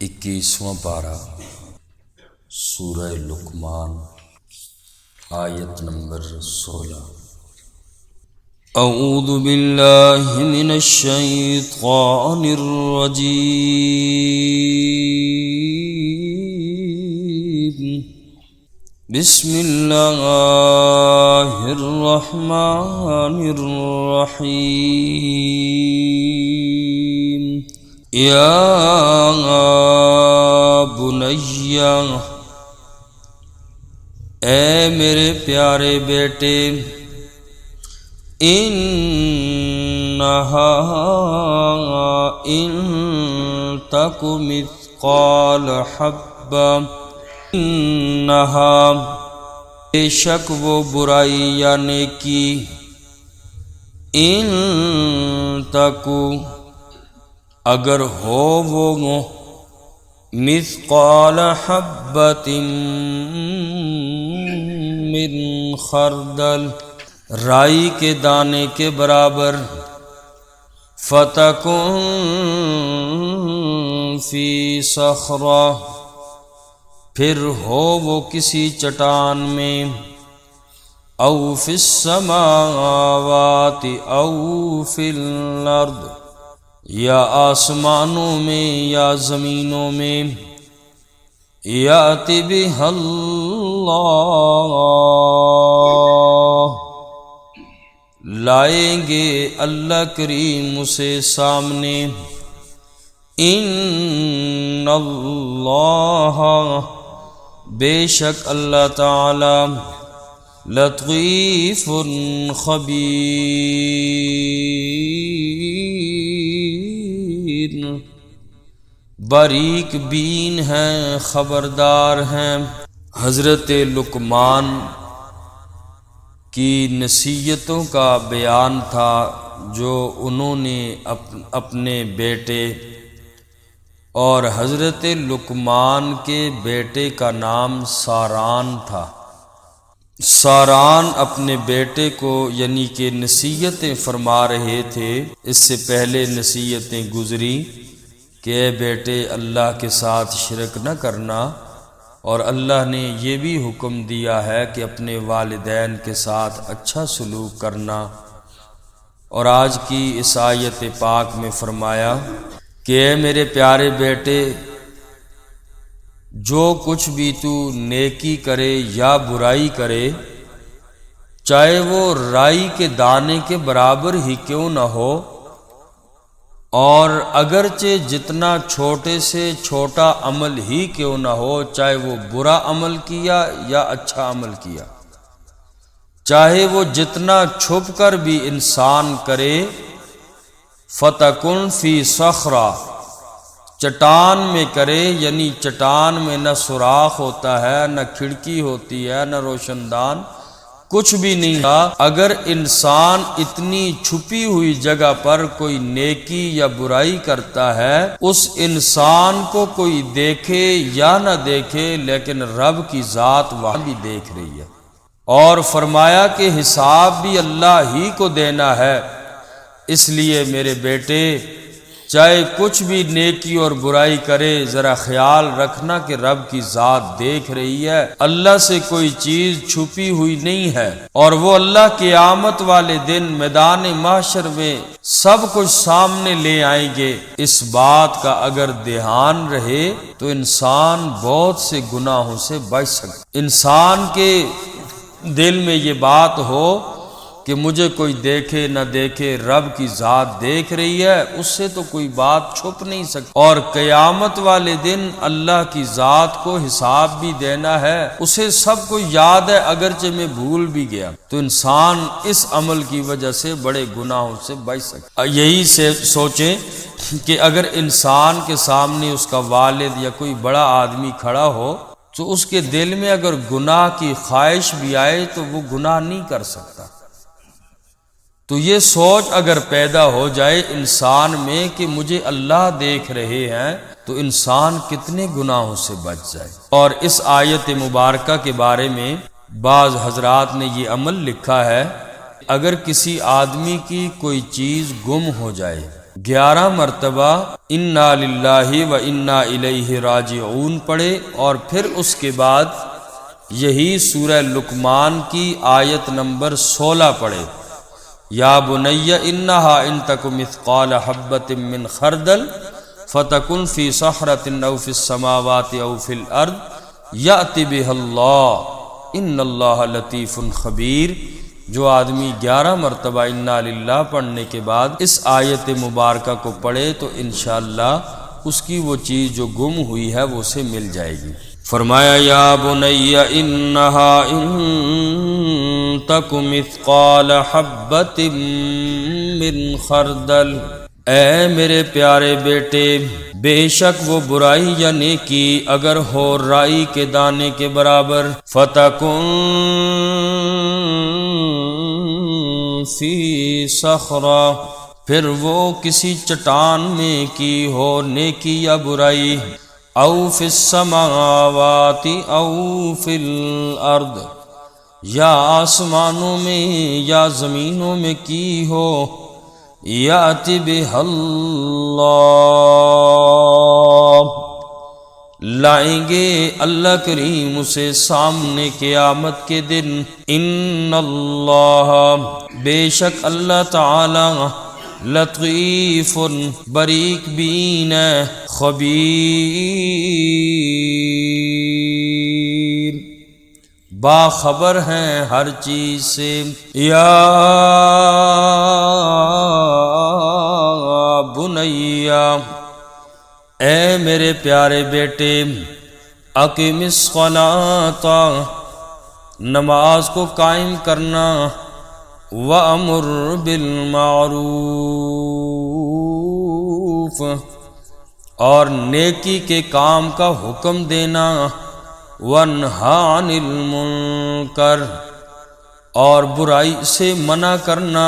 21واں پارہ سورہ لقمان آیت نمبر 16۔ اعوذ باللہ من الشیطان الرجیم، بسم اللہ الرحمن الرحیم۔ یا بنیا، اے میرے پیارے بیٹے، انہا ان تک مثقال حبہ، انہا بے شک وہ برائی یا نیکی، ان تکو اگر ہو وہ مثقال حبۃ من خردل، رائی کے دانے کے برابر، فتکن فی صخرہ، پھر ہو وہ کسی چٹان میں، او فی السماوات او فی الارض، یا آسمانوں میں یا زمینوں میں، یأتی بہا اللہ، لائیں گے اللہ کریم اسے سامنے، ان اللہ بے شک اللہ تعالی، لطیف خبیر، باریک بین ہیں، خبردار ہیں۔ حضرت لقمان کی نصیحتوں کا بیان تھا جو انہوں نے اپنے بیٹے، اور حضرت لقمان کے بیٹے کا نام ساران تھا۔ ساران اپنے بیٹے کو یعنی کہ نصیحتیں فرما رہے تھے۔ اس سے پہلے نصیحتیں گزری کہ اے بیٹے اللہ کے ساتھ شرک نہ کرنا، اور اللہ نے یہ بھی حکم دیا ہے کہ اپنے والدین کے ساتھ اچھا سلوک کرنا، اور آج کی اس آیت پاک میں فرمایا کہ اے میرے پیارے بیٹے، جو کچھ بھی تو نیکی کرے یا برائی کرے، چاہے وہ رائی کے دانے کے برابر ہی کیوں نہ ہو، اور اگرچہ جتنا چھوٹے سے چھوٹا عمل ہی کیوں نہ ہو، چاہے وہ برا عمل کیا یا اچھا عمل کیا، چاہے وہ جتنا چھپ کر بھی انسان کرے، فتکن فی صخرہ، چٹان میں کرے، یعنی چٹان میں نہ سوراخ ہوتا ہے، نہ کھڑکی ہوتی ہے، نہ روشن دان، کچھ بھی نہیں تھا۔ اگر انسان اتنی چھپی ہوئی جگہ پر کوئی نیکی یا برائی کرتا ہے، اس انسان کو کوئی دیکھے یا نہ دیکھے، لیکن رب کی ذات وہاں بھی دیکھ رہی ہے، اور فرمایا کہ حساب بھی اللہ ہی کو دینا ہے۔ اس لیے میرے بیٹے، چاہے کچھ بھی نیکی اور برائی کرے، ذرا خیال رکھنا کہ رب کی ذات دیکھ رہی ہے، اللہ سے کوئی چیز چھپی ہوئی نہیں ہے، اور وہ اللہ قیامت والے دن میدان محشر میں سب کچھ سامنے لے آئیں گے۔ اس بات کا اگر دھیان رہے تو انسان بہت سے گناہوں سے بچ سکتا۔ انسان کے دل میں یہ بات ہو کہ مجھے کوئی دیکھے نہ دیکھے، رب کی ذات دیکھ رہی ہے، اس سے تو کوئی بات چھپ نہیں سکتی، اور قیامت والے دن اللہ کی ذات کو حساب بھی دینا ہے، اسے سب کو یاد ہے، اگرچہ میں بھول بھی گیا۔ تو انسان اس عمل کی وجہ سے بڑے گناہوں سے بچ سکتا۔ یہی سے سوچیں کہ اگر انسان کے سامنے اس کا والد یا کوئی بڑا آدمی کھڑا ہو، تو اس کے دل میں اگر گناہ کی خواہش بھی آئے تو وہ گناہ نہیں کر سکتا۔ تو یہ سوچ اگر پیدا ہو جائے انسان میں کہ مجھے اللہ دیکھ رہے ہیں، تو انسان کتنے گناہوں سے بچ جائے۔ اور اس آیت مبارکہ کے بارے میں بعض حضرات نے یہ عمل لکھا ہے، اگر کسی آدمی کی کوئی چیز گم ہو جائے، 11 مرتبہ انا للہ و انا الیہ راجعون پڑھے، اور پھر اس کے بعد یہی سورہ لقمان کی آیت نمبر 16 پڑھے، یا بنی انہا ان تک مثقال حبۃ من خردل فتکن فی صخرۃ او فی السماوات او فی الارض یأت بها اللہ ان اللہ لطیف خبیر۔ جو آدمی 11 مرتبہ انا للہ پڑھنے کے بعد اس آیت مبارکہ کو پڑھے تو انشاءاللہ اس کی وہ چیز جو گم ہوئی ہے وہ اسے مل جائے گی۔ فرمایا یا بنی انہا ان تک مثقال حبۃ من خردل، اے میرے پیارے بیٹے، بے شک وہ برائی یا نیکی اگر ہو رائی کے دانے کے برابر، فتکن فی صخرہ، پھر وہ کسی چٹان میں کی ہو نیکی یا برائی، او فی السماوات او فی الارض، یا آسمانوں میں یا زمینوں میں کی ہو، یأت بها اللہ، لائیں گے اللہ کریم اسے سامنے قیامت کے دن۔ ان اللہ، بے شک اللہ تعالی، لطیف باریک بین خبیر، باخبر ہیں ہر چیز سے۔ یا بنیا، اے میرے پیارے بیٹے، اقم الصلاۃ، نماز کو قائم کرنا، وامر بالمعروف، اور نیکی کے کام کا حکم دینا، وانہا عن المنکر، اور برائی سے منع کرنا،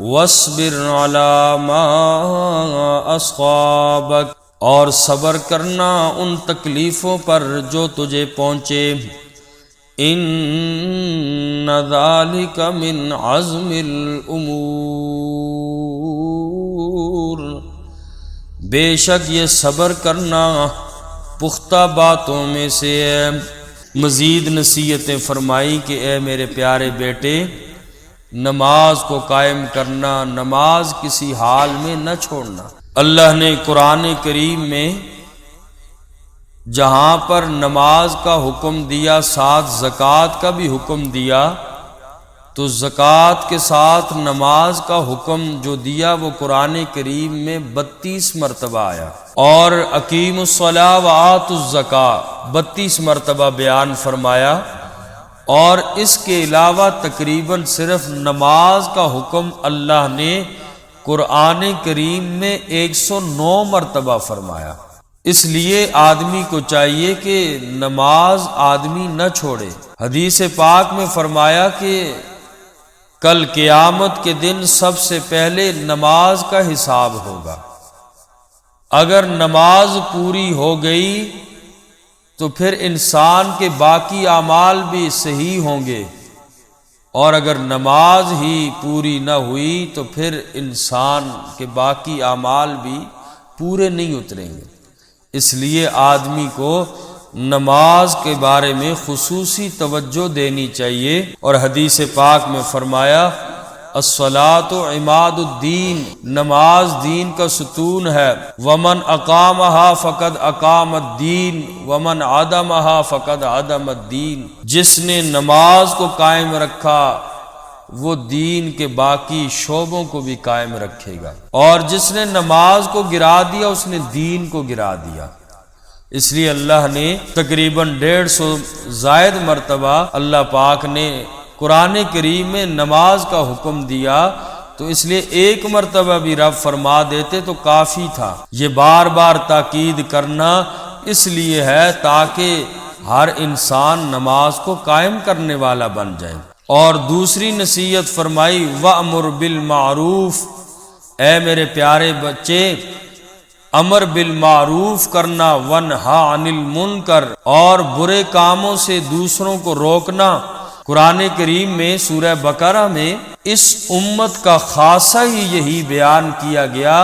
واصبر علی ما اصابک، اور صبر کرنا ان تکلیفوں پر جو تجھے پہنچے، ان ذالک من عزم الامور، بے شک یہ صبر کرنا پختہ باتوں میں سے ہے۔ مزید نصیحتیں فرمائی کہ اے میرے پیارے بیٹے، نماز کو قائم کرنا، نماز کسی حال میں نہ چھوڑنا۔ اللہ نے قرآن کریم میں جہاں پر نماز کا حکم دیا، ساتھ زکوٰۃ کا بھی حکم دیا، تو زکوٰۃ کے ساتھ نماز کا حکم جو دیا وہ قرآن کریم میں 32 مرتبہ آیا، اور اقیموا الصلاۃ وآتوا الزکاۃ 32 مرتبہ بیان فرمایا، اور اس کے علاوہ تقریباً صرف نماز کا حکم اللہ نے قرآن کریم میں 109 مرتبہ فرمایا۔ اس لیے آدمی کو چاہیے کہ نماز آدمی نہ چھوڑے۔ حدیث پاک میں فرمایا کہ کل قیامت کے دن سب سے پہلے نماز کا حساب ہوگا، اگر نماز پوری ہو گئی تو پھر انسان کے باقی اعمال بھی صحیح ہوں گے، اور اگر نماز ہی پوری نہ ہوئی تو پھر انسان کے باقی اعمال بھی پورے نہیں اتریں گے۔ اس لیے آدمی کو نماز کے بارے میں خصوصی توجہ دینی چاہیے، اور حدیث پاک میں فرمایا الصلاۃ عماد الدین، نماز دین کا ستون ہے، ومن اقامہا فقد اقام الدین ومن عدمہا فقد عدم الدین، جس نے نماز کو قائم رکھا وہ دین کے باقی شعبوں کو بھی قائم رکھے گا، اور جس نے نماز کو گرا دیا اس نے دین کو گرا دیا۔ اس لیے اللہ نے تقریباً 150 زائد مرتبہ اللہ پاک نے قرآن کریم میں نماز کا حکم دیا، تو اس لیے ایک مرتبہ بھی رب فرما دیتے تو کافی تھا۔ یہ بار بار تاکید کرنا اس لیے ہے تاکہ ہر انسان نماز کو قائم کرنے والا بن جائے۔ اور دوسری نصیحت فرمائی وَأْمُرْ بِالْمَعْرُوفِ، اے میرے پیارے بچے، امر بالمعروف کرنا، وَانْہَا عَنِ الْمُنْکَرِ، اور برے کاموں سے دوسروں کو روکنا۔ قرآن کریم میں سورہ بقرہ میں اس امت کا خاصہ ہی یہی بیان کیا گیا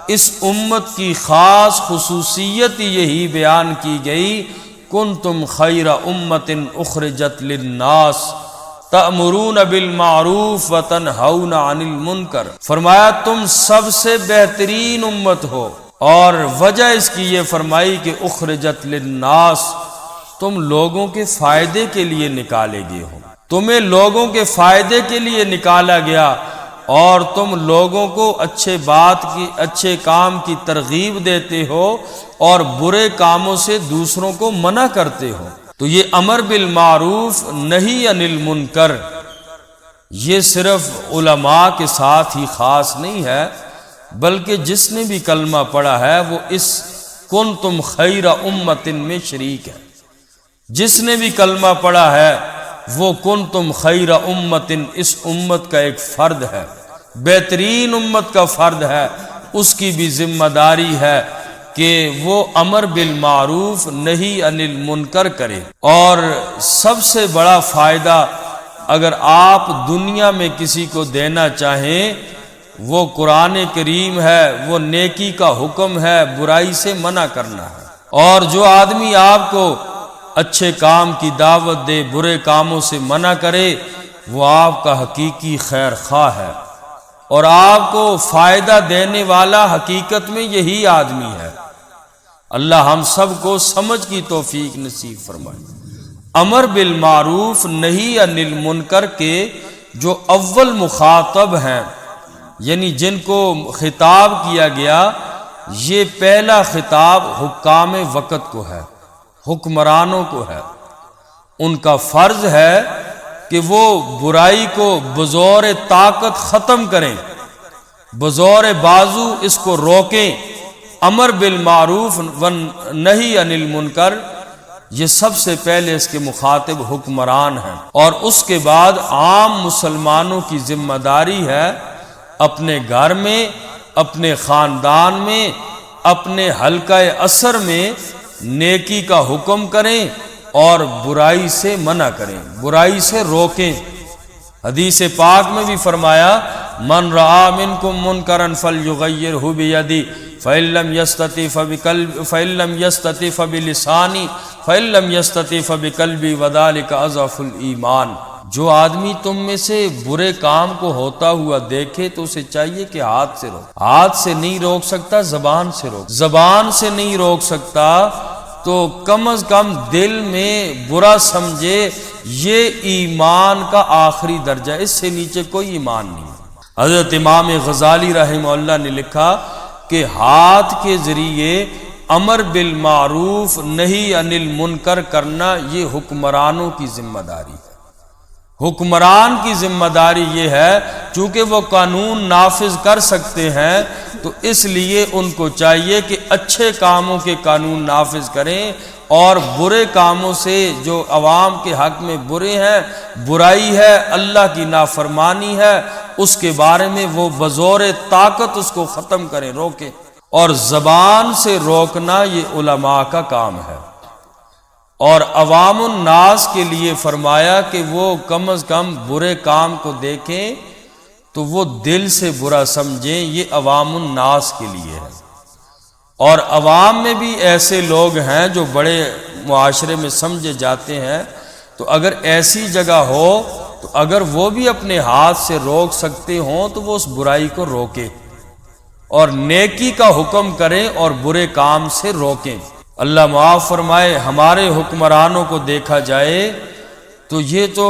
اس امت کی خاص خصوصیت یہی بیان کی گئی، کنتم خیر امت اخرجت للناس تأمرون بالمعروف وتنہون عن المنکر، فرمایا تم سب سے بہترین امت ہو، اور وجہ اس کی یہ فرمائی کہ اخرجت للناس، تم لوگوں کے فائدے کے لیے نکالے گئے ہو، تمہیں لوگوں کے فائدے کے لیے نکالا گیا، اور تم لوگوں کو اچھے کام کی ترغیب دیتے ہو اور برے کاموں سے دوسروں کو منع کرتے ہو۔ تو یہ امر بالمعروف نہی عن المنکر یہ صرف علماء کے ساتھ ہی خاص نہیں ہے، بلکہ جس نے بھی کلمہ پڑھا ہے وہ اس کنتم خیر امت میں شریک ہے۔ جس نے بھی کلمہ پڑھا ہے وہ کنتم خیر امت اس امت کا ایک فرد ہے، بہترین امت کا فرد ہے، اس کی بھی ذمہ داری ہے کہ وہ امر بالمعروف نہی عن المنکر کرے۔ اور سب سے بڑا فائدہ اگر آپ دنیا میں کسی کو دینا چاہیں وہ قرآن کریم ہے، وہ نیکی کا حکم ہے، برائی سے منع کرنا ہے۔ اور جو آدمی آپ کو اچھے کام کی دعوت دے، برے کاموں سے منع کرے، وہ آپ کا حقیقی خیر خواہ ہے، اور آپ کو فائدہ دینے والا حقیقت میں یہی آدمی ہے۔ اللہ ہم سب کو سمجھ کی توفیق نصیب فرمائے۔ امر بالمعروف نہی عن المنکر کے جو اول مخاطب ہیں، یعنی جن کو خطاب کیا گیا، یہ پہلا خطاب حکام وقت کو ہے، حکمرانوں کو ہے۔ ان کا فرض ہے کہ وہ برائی کو بزور طاقت ختم کریں، بزور بازو اس کو روکیں۔ امر بالمعروف نہی عن المنکر یہ سب سے پہلے اس کے مخاطب حکمران ہیں، اور اس کے بعد عام مسلمانوں کی ذمہ داری ہے اپنے گھر میں، اپنے خاندان میں، اپنے حلقہ اثر میں نیکی کا حکم کریں اور برائی سے منع کریں، برائی سے روکیں۔ حدیث پاک میں بھی فرمایا من رعا منکم منکرا فلیغیرہ بیدی فإن لم یستطع فبلسانی فإن لم یستطع فبقلبی وذلک اضعف الایمان۔ جو آدمی تم میں سے برے کام کو ہوتا ہوا دیکھے تو اسے چاہیے کہ ہاتھ سے روک، ہاتھ سے نہیں روک سکتا زبان سے روک، زبان سے نہیں روک سکتا تو کم از کم دل میں برا سمجھے، یہ ایمان کا آخری درجہ، اس سے نیچے کوئی ایمان نہیں۔ حضرت امام غزالی رحمہ اللہ نے لکھا کہ ہاتھ کے ذریعے امر بالمعروف نہی عن المنکر کرنا یہ حکمرانوں کی ذمہ داری ہے۔ حکمران کی ذمہ داری یہ ہے، چونکہ وہ قانون نافذ کر سکتے ہیں تو اس لیے ان کو چاہیے کہ اچھے کاموں کے قانون نافذ کریں، اور برے کاموں سے جو عوام کے حق میں برے ہیں، برائی ہے، اللہ کی نافرمانی ہے، اس کے بارے میں وہ بزور طاقت اس کو ختم کریں، روکیں۔ اور زبان سے روکنا یہ علماء کا کام ہے، اور عوام الناس کے لیے فرمایا کہ وہ کم از کم برے کام کو دیکھیں تو وہ دل سے برا سمجھیں، یہ عوام الناس کے لیے ہے۔ اور عوام میں بھی ایسے لوگ ہیں جو بڑے معاشرے میں سمجھے جاتے ہیں، تو اگر ایسی جگہ ہو تو اگر وہ بھی اپنے ہاتھ سے روک سکتے ہوں تو وہ اس برائی کو روکے اور نیکی کا حکم کریں اور برے کام سے روکیں۔ اللہ معاف فرمائے، ہمارے حکمرانوں کو دیکھا جائے تو یہ تو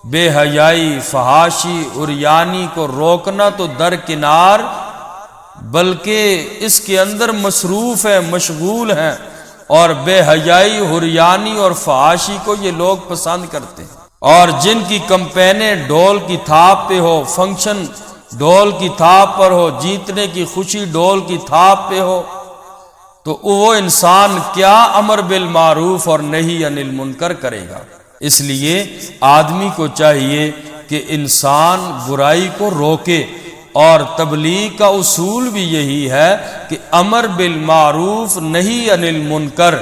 بے حیائی، فحاشی، عریانی کو روکنا تو درکنار، بلکہ اس کے اندر مصروف ہے، مشغول ہیں، اور بے حیائی، عریانی اور فحاشی کو یہ لوگ پسند کرتے ہیں۔ اور جن کی کمپینیں ڈول کی تھاپ پہ ہو، فنکشن ڈول کی تھاپ پر ہو، جیتنے کی خوشی ڈول کی تھاپ پہ ہو، تو وہ انسان کیا امر بالمعروف اور نہی عن المنکر کرے گا؟ اس لیے آدمی کو چاہیے کہ انسان برائی کو روکے، اور تبلیغ کا اصول بھی یہی ہے کہ امر بالمعروف نہی عن المنکر،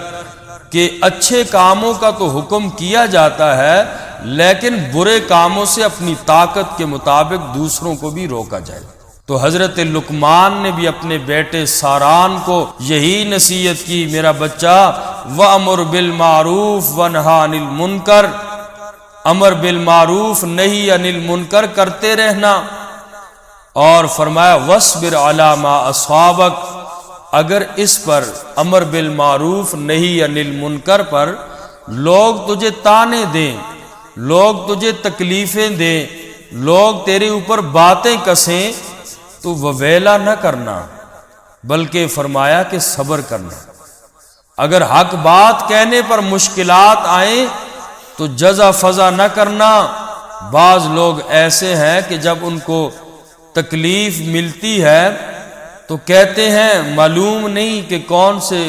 کہ اچھے کاموں کا تو حکم کیا جاتا ہے لیکن برے کاموں سے اپنی طاقت کے مطابق دوسروں کو بھی روکا جائے۔ تو حضرت لقمان نے بھی اپنے بیٹے ساران کو یہی نصیحت کی، میرا بچہ وَأْمُرْ بِالْمَعْرُوفِ وَانْهَ عَنِ الْمُنْكَرِ، امر بالمعروف نہی عن المنکر کرتے رہنا، اور فرمایا وَاصْبِرْ عَلَىٰ مَا أَصَابَكَ، اگر اس پر امر بالمعروف نہی عن المنکر پر لوگ تجھے تانے دیں، لوگ تجھے تکلیفیں دیں، لوگ تیرے اوپر باتیں کسیں، تو وویلا نہ کرنا، بلکہ فرمایا کہ صبر کرنا۔ اگر حق بات کہنے پر مشکلات آئیں تو جزا فضا نہ کرنا۔ بعض لوگ ایسے ہیں کہ جب ان کو تکلیف ملتی ہے تو کہتے ہیں معلوم نہیں کہ کون سے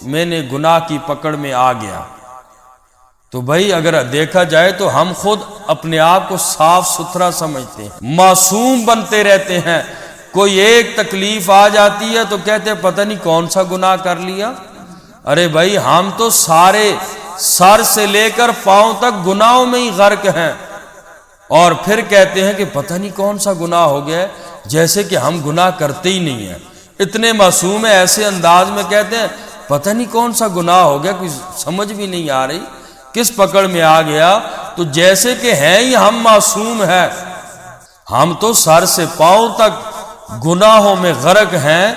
میں نے گناہ کی پکڑ میں آ گیا۔ تو بھائی اگر دیکھا جائے تو ہم خود اپنے آپ کو صاف ستھرا سمجھتے ہیں، معصوم بنتے رہتے ہیں، کوئی ایک تکلیف آ جاتی ہے تو کہتے ہیں پتہ نہیں کون سا گناہ کر لیا۔ ارے بھائی ہم تو سارے سر سے لے کر پاؤں تک گناہوں میں ہی غرق ہیں، اور پھر کہتے ہیں کہ پتہ نہیں کون سا گناہ ہو گیا، جیسے کہ ہم گناہ کرتے ہی نہیں ہیں۔ اتنے معصوم ہیں، ایسے انداز میں کہتے ہیں پتہ نہیں کون سا گناہ ہو گیا، کوئی سمجھ بھی نہیں آ رہی کس پکڑ میں آ گیا، تو جیسے کہ ہیں ہی ہم معصوم ہیں۔ ہم تو سر سے پاؤں تک گناہوں میں غرق ہیں۔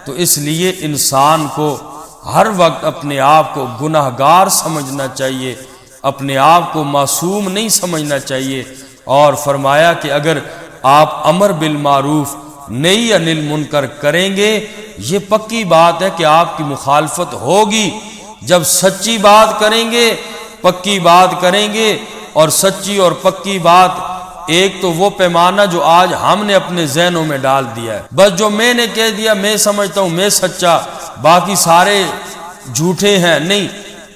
تو اس لیے انسان کو ہر وقت اپنے آپ کو گناہ گار سمجھنا چاہیے، اپنے آپ کو معصوم نہیں سمجھنا چاہیے۔ اور فرمایا کہ اگر آپ امر بالمعروف نہی عن المنکر کریں گے، یہ پکی بات ہے کہ آپ کی مخالفت ہوگی۔ جب سچی بات کریں گے، پکی بات کریں گے، اور سچی اور پکی بات ایک تو وہ پیمانہ جو آج ہم نے اپنے ذہنوں میں ڈال دیا ہے، بس جو میں نے کہہ دیا میں سمجھتا ہوں میں سچا، باقی سارے جھوٹے ہیں، نہیں۔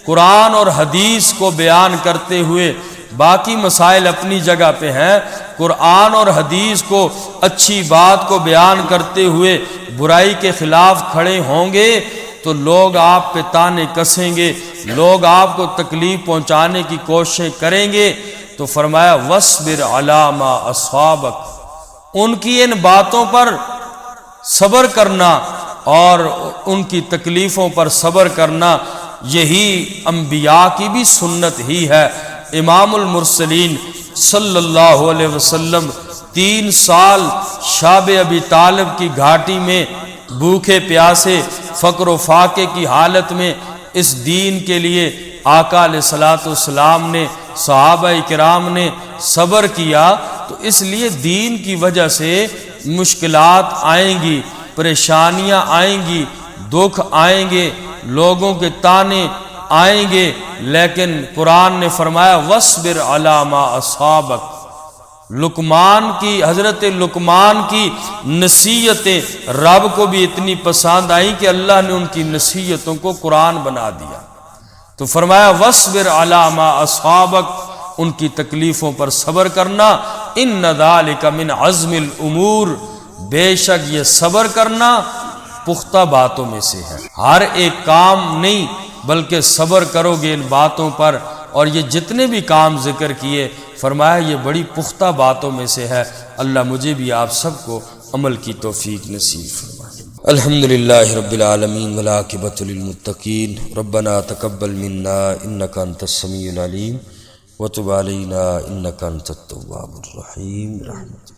قرآن اور حدیث کو بیان کرتے ہوئے باقی مسائل اپنی جگہ پہ ہیں، قرآن اور حدیث کو اچھی بات کو بیان کرتے ہوئے برائی کے خلاف کھڑے ہوں گے تو لوگ آپ پہ تانے کسیں گے، لوگ آپ کو تکلیف پہنچانے کی کوششیں کریں گے۔ تو فرمایا وَاصْبِرْ عَلَىٰ مَا أَصَابَكَ، ان کی ان باتوں پر صبر کرنا اور ان کی تکلیفوں پر صبر کرنا، یہی انبیاء کی بھی سنت ہی ہے۔ امام المرسلین صلی اللہ علیہ وسلم 3 سال شاب ابی طالب کی گھاٹی میں بھوکے پیاسے فقر و فاقے کی حالت میں اس دین کے لیے آقا علیہ الصلوۃ والسلام نے، صحابہ کرام نے صبر کیا۔ تو اس لیے دین کی وجہ سے مشکلات آئیں گی، پریشانیاں آئیں گی، دکھ آئیں گے، لوگوں کے تانے آئیں گے، لیکن قرآن نے فرمایا وَاصْبِرْ عَلَىٰ مَا أَصَابَكَ۔ لقمان کی، حضرت لقمان کی نصیحتیں رب کو بھی اتنی پسند آئیں کہ اللہ نے ان کی نصیحتوں کو قرآن بنا دیا۔ تو فرمایا وَاصْبِرْ عَلَىٰ مَا أَصَابَكَ، ان کی تکلیفوں پر صبر کرنا، إِنَّ ذَلِكَ مِنْ عَزْمِ الْأُمُورِ، بے شک یہ صبر کرنا پختہ باتوں میں سے ہے۔ ہر ایک کام نہیں بلکہ صبر کرو گے ان باتوں پر، اور یہ جتنے بھی کام ذکر کیے فرمایا یہ بڑی پختہ باتوں میں سے ہے۔ اللہ مجھے بھی آپ سب کو عمل کی توفیق نصیب فرمائے۔ الحمدللہ رب العالمین والعاقبۃ للمتقین، ربنا تقبل منا انک انت السمیع العلیم وتب علینا انک انت التواب الرحیم۔ رحمت